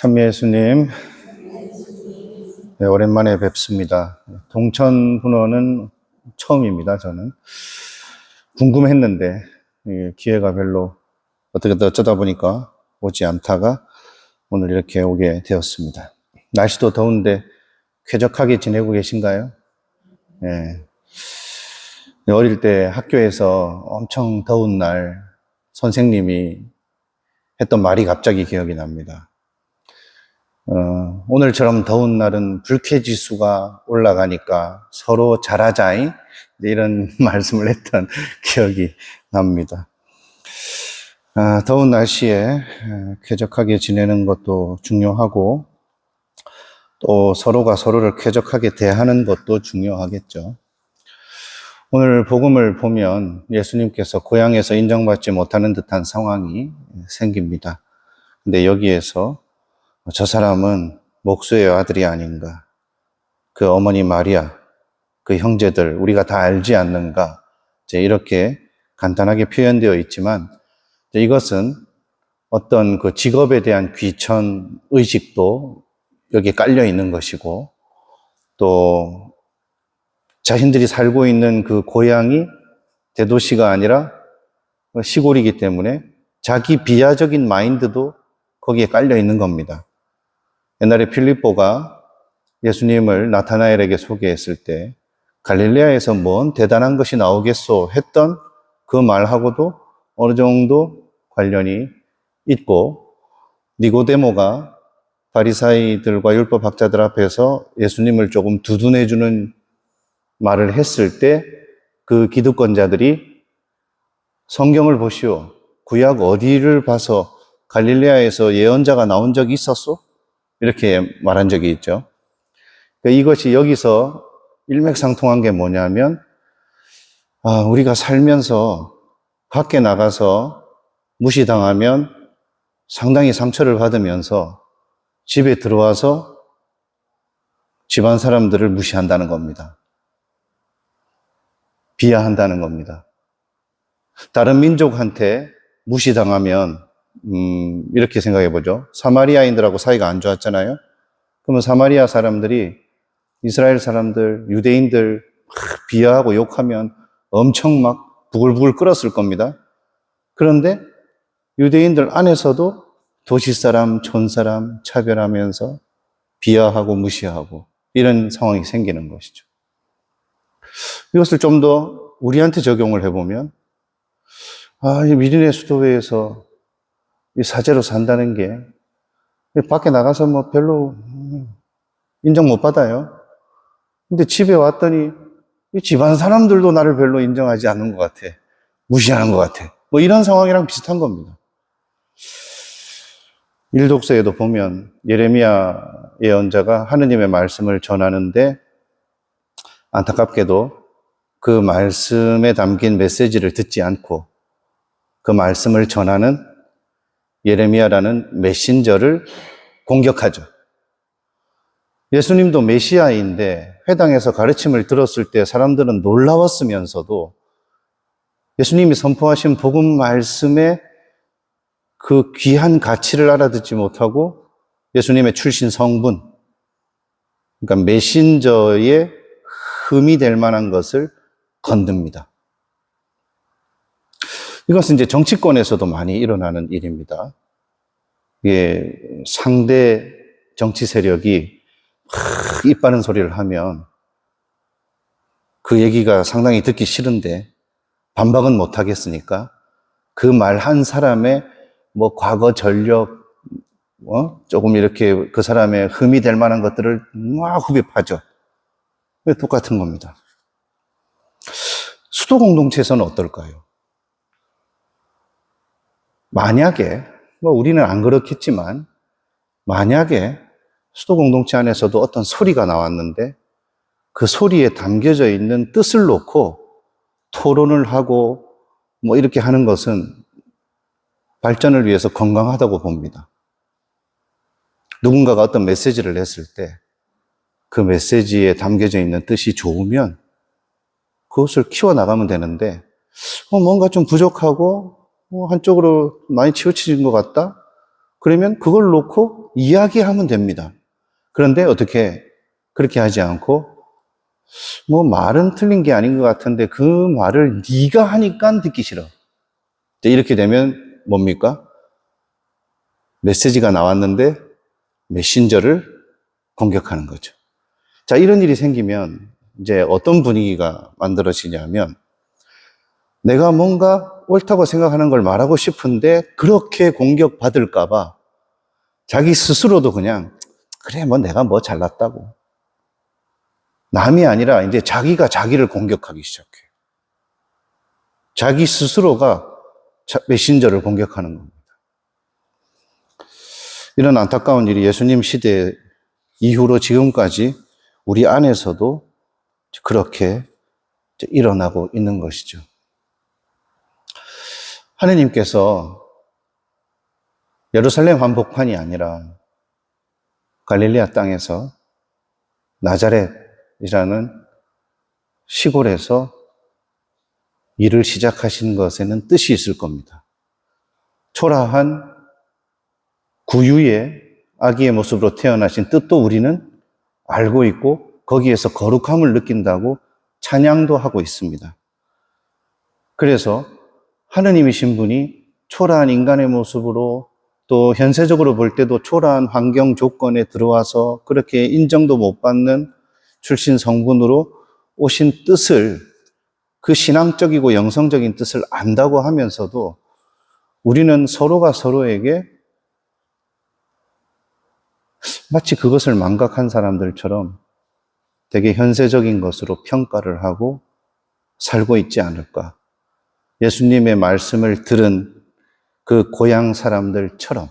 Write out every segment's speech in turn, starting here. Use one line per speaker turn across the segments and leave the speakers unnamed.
참미예수님, 네, 오랜만에 뵙습니다. 동천분원은 처음입니다, 저는. 궁금했는데, 기회가 별로 어쩌다 보니까 오지 않다가 오늘 이렇게 오게 되었습니다. 날씨도 더운데 쾌적하게 지내고 계신가요? 네. 어릴 때 학교에서 엄청 더운 날 선생님이 했던 말이 갑자기 기억이 납니다. 오늘처럼 더운 날은 불쾌지수가 올라가니까 서로 잘하자잉? 이런 말씀을 했던 기억이 납니다. 더운 날씨에 쾌적하게 지내는 것도 중요하고 또 서로가 서로를 쾌적하게 대하는 것도 중요하겠죠. 오늘 복음을 보면 예수님께서 고향에서 인정받지 못하는 듯한 상황이 생깁니다. 근데 여기에서 저 사람은 목수의 아들이 아닌가, 그 어머니 마리아, 그 형제들 우리가 다 알지 않는가, 이렇게 간단하게 표현되어 있지만 이것은 어떤 그 직업에 대한 귀천 의식도 여기에 깔려 있는 것이고, 또 자신들이 살고 있는 그 고향이 대도시가 아니라 시골이기 때문에 자기 비하적인 마인드도 거기에 깔려 있는 겁니다. 옛날에 필립보가 예수님을 나타나엘에게 소개했을 때 갈릴레아에서 뭔 대단한 것이 나오겠소 했던 그 말하고도 어느 정도 관련이 있고, 니고데모가 바리사이들과 율법학자들 앞에서 예수님을 조금 두둔해주는 말을 했을 때 그 기득권자들이 성경을 보시오, 구약 어디를 봐서 갈릴레아에서 예언자가 나온 적이 있었소? 이렇게 말한 적이 있죠. 이것이 여기서 일맥상통한 게 뭐냐면, 우리가 살면서 밖에 나가서 무시당하면 상당히 상처를 받으면서 집에 들어와서 집안 사람들을 무시한다는 겁니다. 비하한다는 겁니다. 다른 민족한테 무시당하면 이렇게 생각해 보죠. 사마리아인들하고 사이가 안 좋았잖아요. 그러면 사마리아 사람들이 이스라엘 사람들, 유대인들 비하하고 욕하면 엄청 막 부글부글 끓었을 겁니다. 그런데 유대인들 안에서도 도시 사람, 촌 사람 차별하면서 비하하고 무시하고 이런 상황이 생기는 것이죠. 이것을 좀 더 우리한테 적용을 해보면, 이 미리네 수도회에서 이 사제로 산다는 게 밖에 나가서 뭐 별로 인정 못 받아요. 근데 집에 왔더니 이 집안 사람들도 나를 별로 인정하지 않는 것 같아. 무시하는 것 같아. 뭐 이런 상황이랑 비슷한 겁니다. 일독서에도 보면 예레미야 예언자가 하느님의 말씀을 전하는데 안타깝게도 그 말씀에 담긴 메시지를 듣지 않고 그 말씀을 전하는 예레미야라는 메신저를 공격하죠. 예수님도 메시아인데 회당에서 가르침을 들었을 때 사람들은 놀라웠으면서도 예수님이 선포하신 복음 말씀의 그 귀한 가치를 알아듣지 못하고 예수님의 출신 성분, 그러니까 메신저의 흠이 될 만한 것을 건듭니다. 이것은 이제 정치권에서도 많이 일어나는 일입니다. 이게 상대 정치 세력이 입 바른 소리를 하면 그 얘기가 상당히 듣기 싫은데 반박은 못 하겠으니까 그 말 한 사람의 뭐 과거 전력, 조금 이렇게 그 사람의 흠이 될 만한 것들을 막 흡입하죠. 똑같은 겁니다. 수도 공동체에서는 어떨까요? 만약에, 우리는 안 그렇겠지만, 만약에 수도 공동체 안에서도 어떤 소리가 나왔는데 그 소리에 담겨져 있는 뜻을 놓고 토론을 하고 뭐 이렇게 하는 것은 발전을 위해서 건강하다고 봅니다. 누군가가 어떤 메시지를 냈을 때 그 메시지에 담겨져 있는 뜻이 좋으면 그것을 키워나가면 되는데 뭔가 좀 부족하고 한쪽으로 많이 치우쳐진 것 같다? 그러면 그걸 놓고 이야기하면 됩니다. 그런데 어떻게 그렇게 하지 않고 뭐 말은 틀린 게 아닌 것 같은데 그 말을 네가 하니까 듣기 싫어. 이렇게 되면 뭡니까? 메시지가 나왔는데 메신저를 공격하는 거죠. 자, 이런 일이 생기면 이제 어떤 분위기가 만들어지냐면 내가 뭔가 옳다고 생각하는 걸 말하고 싶은데 그렇게 공격받을까봐 자기 스스로도 그냥 그래, 뭐 내가 뭐 잘났다고. 남이 아니라 이제 자기가 자기를 공격하기 시작해요. 자기 스스로가 메신저를 공격하는 겁니다. 이런 안타까운 일이 예수님 시대 이후로 지금까지 우리 안에서도 그렇게 일어나고 있는 것이죠. 하느님께서 예루살렘 한복판이 아니라 갈릴리아 땅에서 나자렛이라는 시골에서 일을 시작하신 것에는 뜻이 있을 겁니다. 초라한 구유의 아기의 모습으로 태어나신 뜻도 우리는 알고 있고 거기에서 거룩함을 느낀다고 찬양도 하고 있습니다. 그래서 하느님이신 분이 초라한 인간의 모습으로 또 현세적으로 볼 때도 초라한 환경 조건에 들어와서 그렇게 인정도 못 받는 출신 성분으로 오신 뜻을, 그 신앙적이고 영성적인 뜻을 안다고 하면서도 우리는 서로가 서로에게 마치 그것을 망각한 사람들처럼 되게 현세적인 것으로 평가를 하고 살고 있지 않을까. 예수님의 말씀을 들은 그 고향 사람들처럼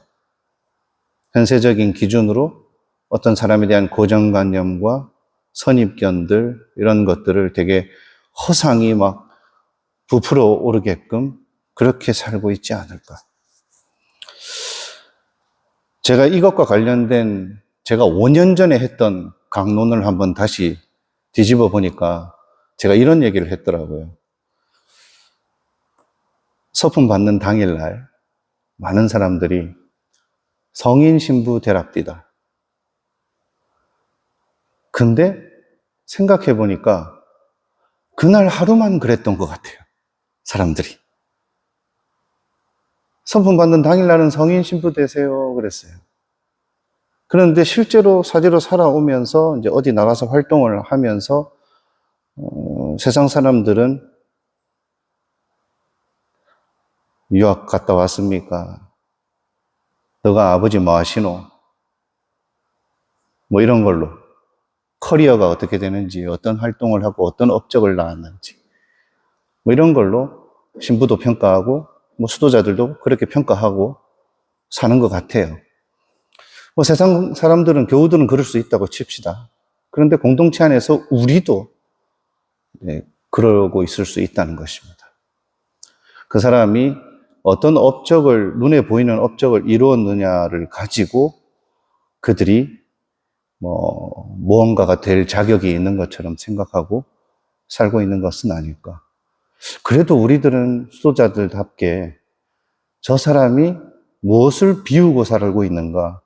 현세적인 기준으로 어떤 사람에 대한 고정관념과 선입견들, 이런 것들을 되게 허상이 막 부풀어 오르게끔 그렇게 살고 있지 않을까. 제가 이것과 관련된 제가 5년 전에 했던 강론을 한번 다시 뒤집어 보니까 제가 이런 얘기를 했더라고요. 서품 받는 당일날 많은 사람들이 성인 신부 되랍디다. 근데 생각해 보니까 그날 하루만 그랬던 것 같아요. 사람들이. 서품 받는 당일날은 성인 신부 되세요. 그랬어요. 그런데 실제로 사제로 살아오면서 이제 어디 나가서 활동을 하면서 세상 사람들은 유학 갔다 왔습니까? 너가 아버지 뭐 하시노? 뭐 이런 걸로 커리어가 어떻게 되는지, 어떤 활동을 하고 어떤 업적을 낳았는지 뭐 이런 걸로 신부도 평가하고 뭐 수도자들도 그렇게 평가하고 사는 것 같아요. 뭐 세상 사람들은 교우들은 그럴 수 있다고 칩시다. 그런데 공동체 안에서 우리도 그러고 있을 수 있다는 것입니다. 그 사람이 어떤 업적을, 눈에 보이는 업적을 이루었느냐를 가지고 그들이 뭐 무언가가 될 자격이 있는 것처럼 생각하고 살고 있는 것은 아닐까. 그래도 우리들은 수도자들답게 저 사람이 무엇을 비우고 살고 있는가,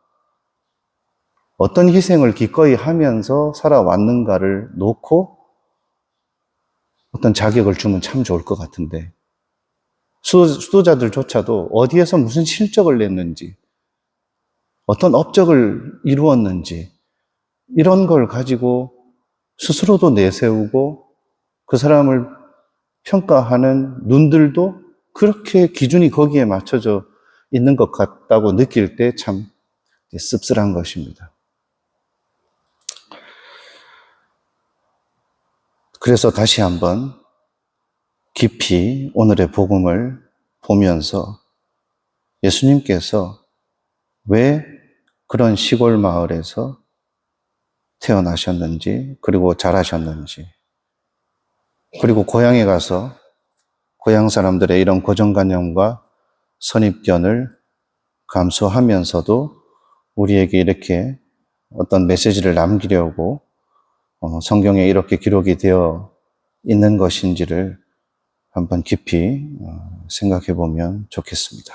어떤 희생을 기꺼이 하면서 살아왔는가를 놓고 어떤 자격을 주면 참 좋을 것 같은데, 수도자들조차도 어디에서 무슨 실적을 냈는지, 어떤 업적을 이루었는지, 이런 걸 가지고 스스로도 내세우고 그 사람을 평가하는 눈들도 그렇게 기준이 거기에 맞춰져 있는 것 같다고 느낄 때 참 씁쓸한 것입니다. 그래서 다시 한번 깊이 오늘의 복음을 보면서 예수님께서 왜 그런 시골 마을에서 태어나셨는지, 그리고 자라셨는지, 그리고 고향에 가서 고향 사람들의 이런 고정관념과 선입견을 감수하면서도 우리에게 이렇게 어떤 메시지를 남기려고 성경에 이렇게 기록이 되어 있는 것인지를 한번 깊이 생각해 보면 좋겠습니다.